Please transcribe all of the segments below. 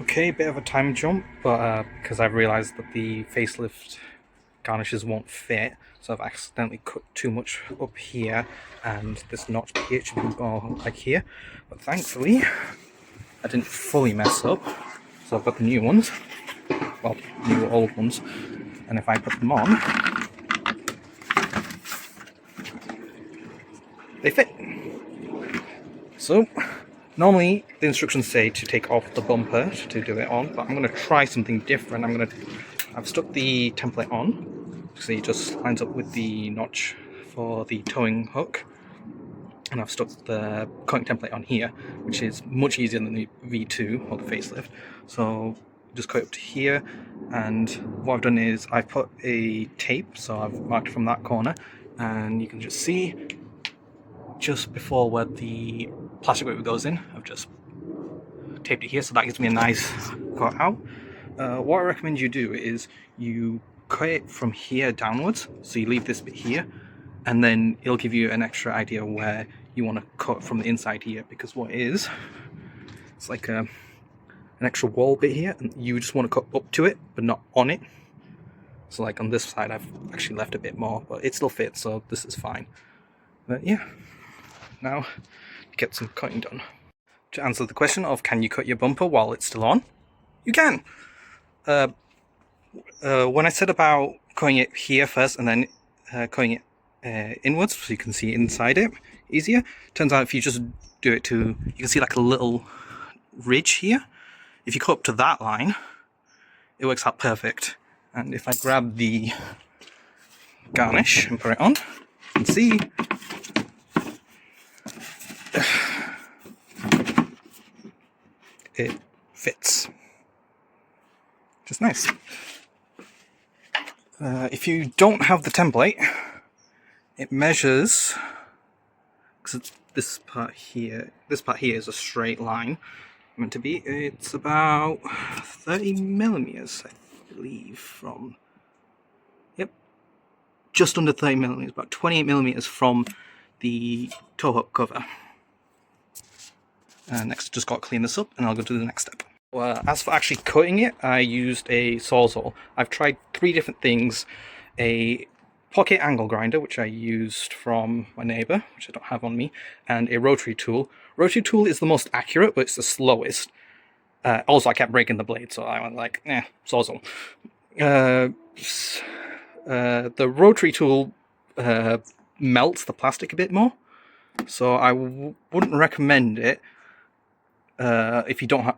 Okay, bit of a time jump, but because I've realised that the facelift garnishes won't fit, so I've accidentally cut too much up here, and this notch here should be more like here. But thankfully, I didn't fully mess up, so I've got the new ones, well, new old ones, and if I put them on, they fit. So, normally the instructions say to take off the bumper to do it on, but I'm going to try something different. I've stuck the template on, so it just lines up with the notch for the towing hook, and I've stuck the coating template on here, which is much easier than the V2 or the facelift. So just cut it up to here, and what I've done is I've put a tape, so I've marked from that corner, and you can just see just before where the plastic rubber goes in, I've just taped it here, so that gives me a nice cut out. What I recommend you do is you cut it from here downwards, so you leave this bit here, and then it'll give you an extra idea where you want to cut from the inside here, because what it is, it's like an extra wall bit here, and you just want to cut up to it, but not on it. So like on this side, I've actually left a bit more, but it still fits, so this is fine. But yeah, now get some cutting done. To answer the question of can you cut your bumper while it's still on, you can. When I said about cutting it here first and then cutting it inwards so you can see inside it easier, turns out if you just do it to, you can see like a little ridge here. If you cut up to that line, it works out perfect. And if I grab the garnish and put it on, you can see it fits. Just nice. If you don't have the template, it measures, because this part here is a straight line meant to be. It's about 30 millimeters, I believe, from, yep, just under 30 millimeters, about 28 millimeters from the tow hook cover. Next, just got to clean this up, and I'll go to the next step. As for actually cutting it, I used a sawzall. I've tried 3 different things: a pocket angle grinder, which I used from my neighbour, which I don't have on me, and a rotary tool. Rotary tool is the most accurate, but it's the slowest. Also, I kept breaking the blade, so I went like, sawzall. The rotary tool melts the plastic a bit more, so I wouldn't recommend it. If you don't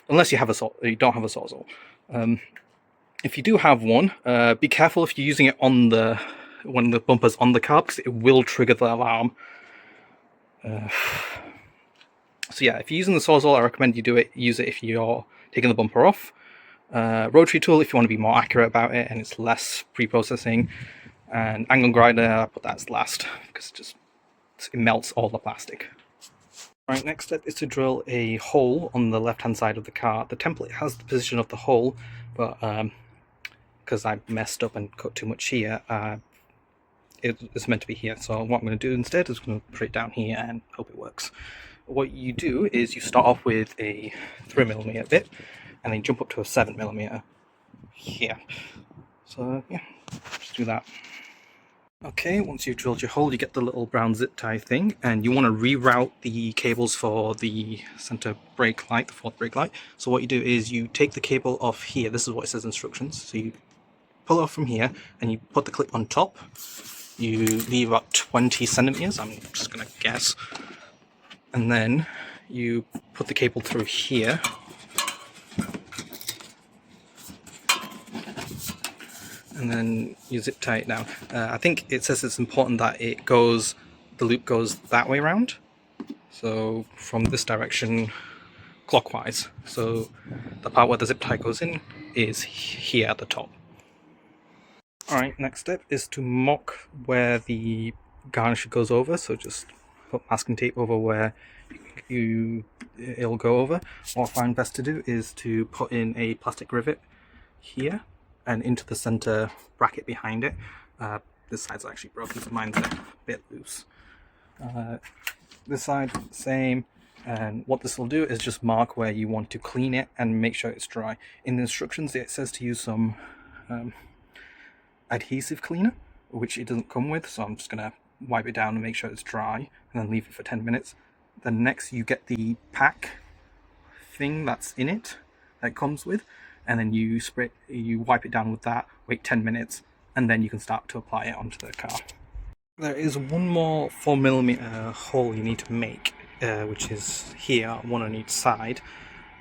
unless you have you don't have a sawzall. If you do have one, be careful if you're using it on when the bumper's on the car, because it will trigger the alarm. So yeah, if you're using the sawzall, I recommend you use it if you're taking the bumper off. Rotary tool if you want to be more accurate about it and it's less pre-processing, and angle grinder, I put that as last because it melts all the plastic. Right, next step is to drill a hole on the left-hand side of the car. The template has the position of the hole, but because I messed up and cut too much here, it's meant to be here. So what I'm going to do instead is I'm going to put it down here and hope it works. What you do is you start off with a 3mm bit, and then jump up to a 7mm here. So yeah, just do that. Okay, once you've drilled your hole, you get the little brown zip tie thing, and you want to reroute the cables for the center brake light, the fourth brake light. So what you do is you take the cable off here. This is what it says instructions. So you pull it off from here, and you put the clip on top. You leave about 20 centimeters, I'm just going to guess. And then you put the cable through here. And then you zip tie it down. I think it says it's important that the loop goes that way around. So from this direction, clockwise. So the part where the zip tie goes in is here at the top. Alright, next step is to mock where the garnish goes over. So just put masking tape over where it'll go over. What I find best to do is to put in a plastic rivet here and into the center bracket behind it. This side's actually broken, so mine's a bit loose. This side, same. And what this will do is just mark where you want to clean it and make sure it's dry. In the instructions it says to use some adhesive cleaner, which it doesn't come with, so I'm just going to wipe it down and make sure it's dry and then leave it for 10 minutes. Then next you get the pack thing that's in it, that it comes with, and then you wipe it down with that, wait 10 minutes, and then you can start to apply it onto the car. There is one more 4mm hole you need to make, which is here, one on each side.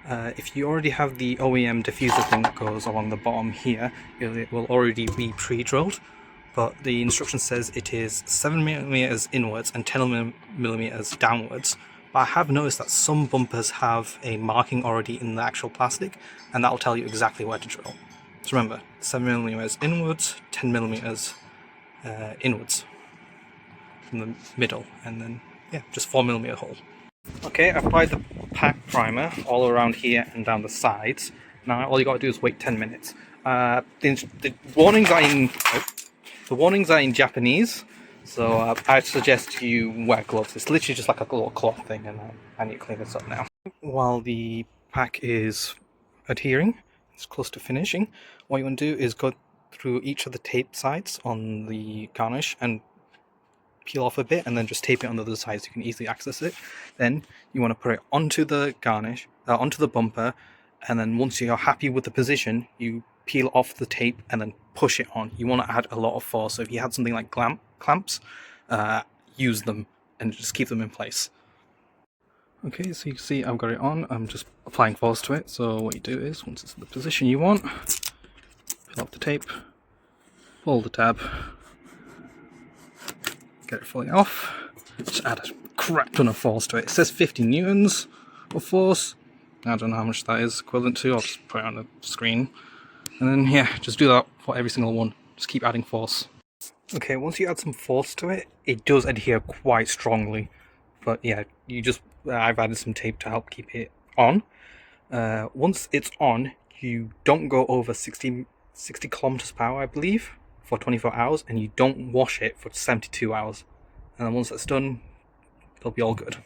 If you already have the OEM diffuser thing that goes along the bottom here, it will already be pre-drilled, but the instruction says it is 7mm inwards and 10mm downwards. But I have noticed that some bumpers have a marking already in the actual plastic, and that will tell you exactly where to drill. So remember, 7mm inwards, 10mm inwards from the middle, and then yeah, just 4mm hole. Okay, I've applied the pack primer all around here and down the sides. Now all you got to do is wait 10 minutes. The warnings are in Japanese, so I suggest you wear gloves. It's literally just like a little cloth thing, and I need to clean this up now. While the pack is adhering, it's close to finishing, what you want to do is go through each of the tape sides on the garnish and peel off a bit, and then just tape it on the other side so you can easily access it. Then you want to put it onto the garnish, onto the bumper, and then once you're happy with the position, you peel off the tape and then push it on. You want to add a lot of force, so if you had something like clamps, use them and just keep them in place. Okay, so you can see I've got it on. I'm just applying force to it. So what you do is, once it's in the position you want, peel off the tape, pull the tab, get it fully off, just add a crap ton of force to it. It says 50 newtons of force. I don't know how much that is equivalent to. I'll just put it on the screen. And then yeah, just do that for every single one. Just keep adding force. Okay, once you add some force to it, it does adhere quite strongly. But yeah, I've added some tape to help keep it on. Once it's on, you don't go over 60 kilometers per hour, I believe, for 24 hours, and you don't wash it for 72 hours. And then once that's done, it'll be all good.